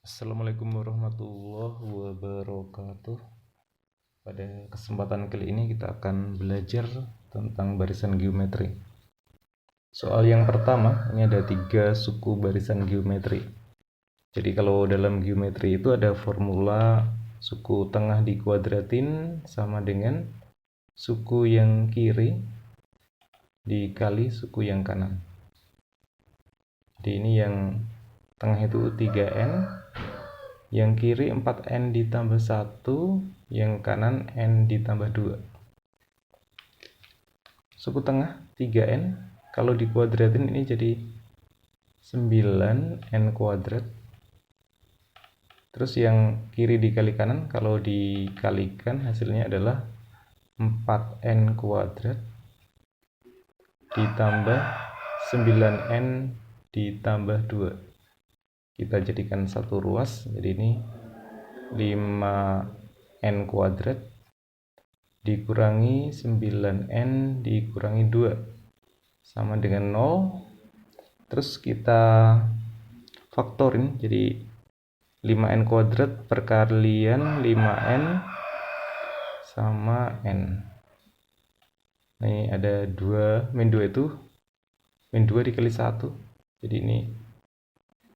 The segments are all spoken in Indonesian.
Assalamualaikum warahmatullahi wabarakatuh. Pada kesempatan kali ini kita akan belajar tentang barisan geometri. Soal yang pertama, ini ada 3 suku barisan geometri. Jadi kalau dalam geometri itu ada formula suku tengah dikuadratin sama dengan suku yang kiri dikali suku yang kanan. Jadi ini yang tengah itu 3n, yang kiri 4n ditambah 1, yang kanan n ditambah 2. Suku tengah 3n, kalau dikuadratin ini jadi 9n kuadrat. Terus yang kiri dikali kanan, kalau dikalikan hasilnya adalah 4n kuadrat ditambah 9n ditambah 2. Kita jadikan satu ruas, jadi ini 5n kuadrat dikurangi 9n dikurangi 2 sama dengan 0. Terus kita faktorin, jadi 5n kuadrat perkalian 5n sama n. Nah, ini ada 2, min 2 itu min 2 dikali 1. Jadi ini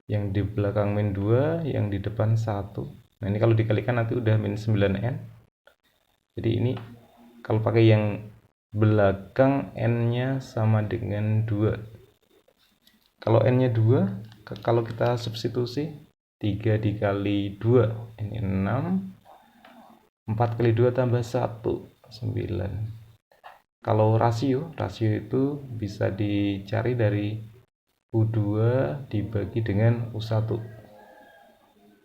yang di belakang min 2, yang di depan 1. Nah, ini kalau dikalikan nanti udah min 9n. Jadi ini kalau pakai yang belakang n-nya sama dengan 2. Kalau n-nya 2, kalau kita substitusi 3 dikali 2, ini 6. 4 kali 2 tambah 1, 9. Kalau rasio itu bisa dicari dari U2 dibagi dengan U1.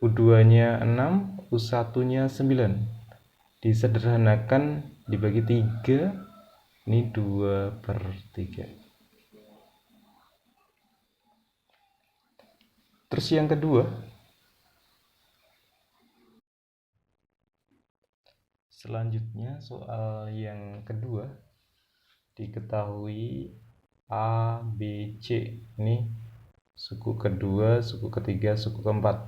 U2-nya 6, U1-nya 9. Disederhanakan dibagi 3, ini 2/3. Terus yang kedua, selanjutnya soal yang kedua, diketahui A, B, C. Ini suku kedua, suku ketiga, suku keempat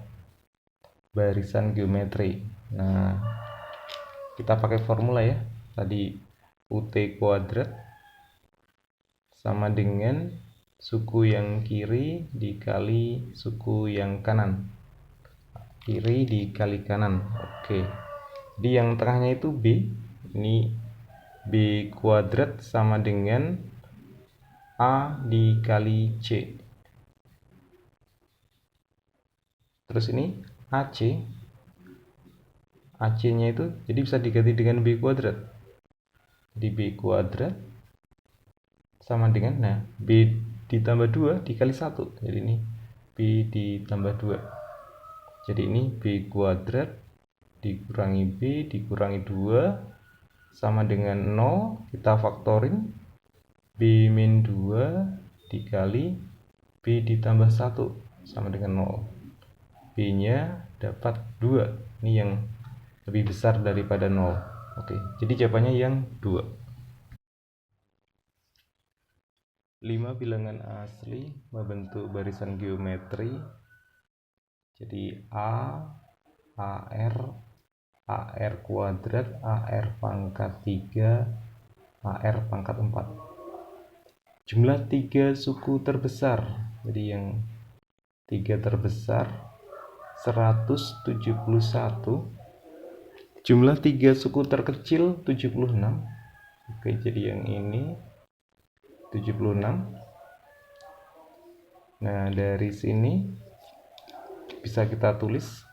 barisan geometri. Nah, kita pakai formula ya. Tadi UT kuadrat sama dengan suku yang kiri dikali suku yang kanan. Kiri dikali kanan. Oke. Jadi yang tengahnya itu B. Ini B kuadrat sama dengan A dikali C. Terus ini AC. AC-nya itu jadi bisa diganti dengan B kuadrat. Jadi B kuadrat sama dengan, nah, B ditambah 2 dikali 1. Jadi ini B ditambah 2. Jadi ini B kuadrat dikurangi B dikurangi 2 sama dengan 0. Kita faktorin B min 2 dikali B ditambah 1 sama dengan 0. B-nya dapat 2. Ini yang lebih besar daripada 0. Oke, jadi jawabannya yang 2. 5 bilangan asli membentuk barisan geometri. Jadi A, AR, AR kuadrat, AR pangkat 3, AR pangkat 4. Jumlah 3 suku terbesar. Jadi yang 3 terbesar 171. Jumlah 3 suku terkecil 76. Oke, jadi yang ini 76. Nah, dari sini bisa kita tulis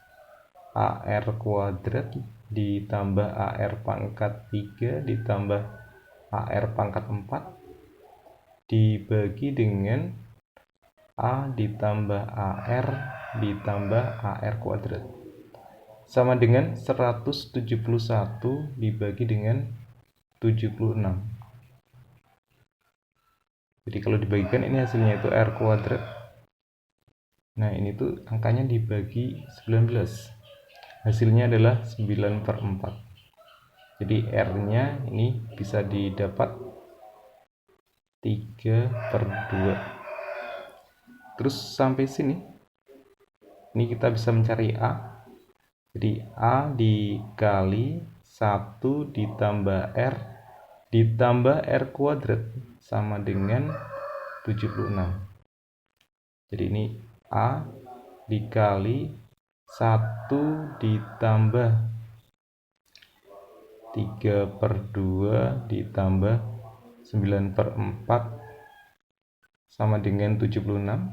AR kuadrat ditambah AR pangkat 3 ditambah AR pangkat 4 dibagi dengan A ditambah AR ditambah AR kuadrat sama dengan 171 dibagi dengan 76. Jadi kalau dibagikan ini hasilnya itu R kuadrat. Nah, ini tuh angkanya dibagi 19. Hasilnya adalah 9/4. Jadi R-nya ini bisa didapat 3/2. Terus sampai sini Ini kita bisa mencari A. Jadi A dikali 1 ditambah R ditambah R kuadrat sama dengan 76. Jadi ini A dikali 1 ditambah 3/2 ditambah 9/4 sama dengan 76.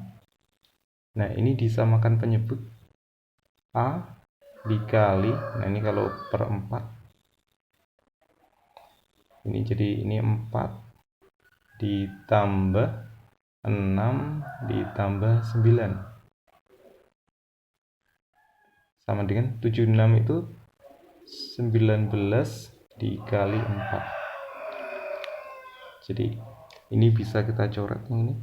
Nah, ini disamakan penyebut A dikali, nah ini kalau per 4 ini, jadi ini 4 ditambah 6 ditambah 9 sama dengan 76. Itu 19 dikali 4. Jadi ini bisa kita coret ini.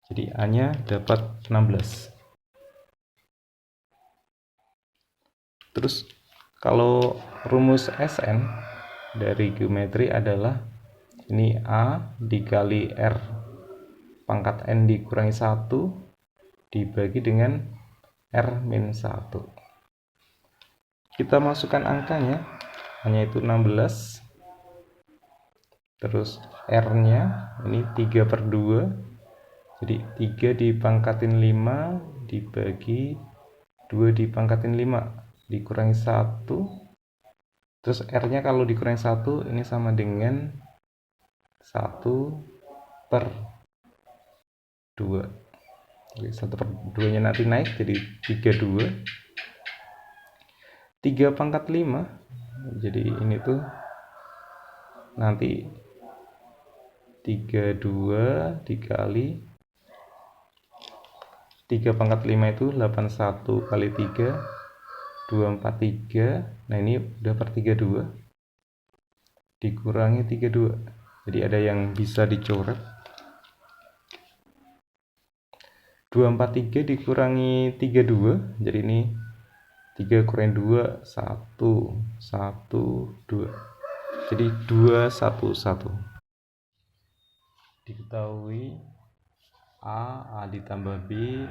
Jadi A nya dapat 16. Terus kalau rumus Sn dari geometri adalah ini A dikali R pangkat N dikurangi 1 dibagi dengan R min 1. Kita masukkan angkanya, hanya itu 16. Terus R nya ini 3/2, jadi 3 dipangkatin 5 dibagi 2 dipangkatin 5 dikurangi 1. Terus R nya kalau dikurangi 1 ini sama dengan 1/2. Jadi 1/2 nya nanti naik jadi 32. 3 pangkat 5, jadi ini tuh nanti 32 dikali 3 pangkat 5 itu 81 kali 3 243. Nah, ini udah per 32 dikurangi 32. Jadi ada yang bisa dicoret. 243 dikurangi 32, jadi ini 3 kurangi 2 1 1 2. Jadi 211. Diketahui A ditambah B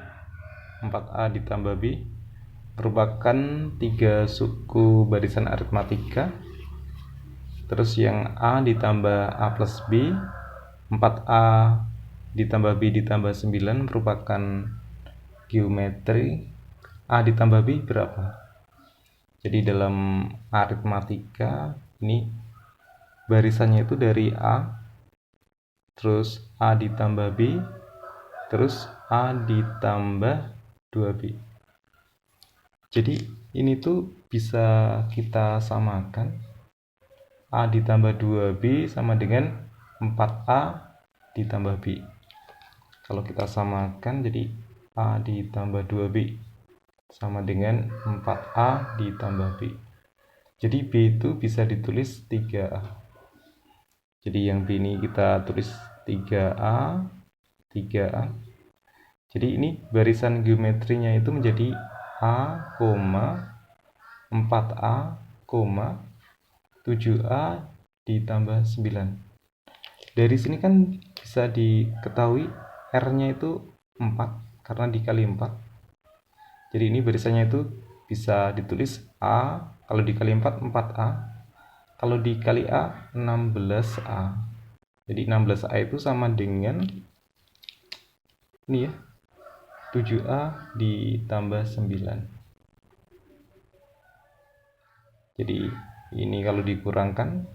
4A ditambah B merupakan 3 suku barisan aritmatika. Terus yang A ditambah A plus B 4A ditambah B ditambah 9 merupakan geometri. A ditambah B berapa? Jadi dalam aritmatika ini barisannya itu dari A, terus A ditambah B, terus A ditambah 2B. Jadi ini tuh bisa kita samakan. A ditambah 2B sama dengan 4A ditambah B. Kalau kita samakan, jadi A ditambah 2B sama dengan 4A ditambah B. Jadi B itu bisa ditulis 3A. Jadi yang B ini kita tulis 3A, 3A. Jadi ini barisan geometrinya itu menjadi A, 4A, 7A ditambah 9. Dari sini kan bisa diketahui R-nya itu 4 karena dikali 4. Jadi ini barisannya itu bisa ditulis A, kalau dikali 4 4A, kalau dikali A 16A. Jadi 16A itu sama dengan ini ya, 7A ditambah 9. Jadi ini kalau dikurangkan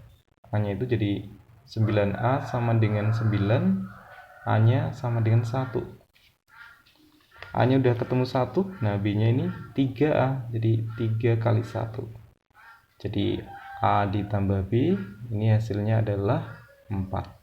A-nya itu jadi 9A sama dengan 9, A-nya sama dengan 1. A-nya udah ketemu 1, nah B-nya ini 3A, jadi 3 kali 1. Jadi A ditambah B, ini hasilnya adalah 4.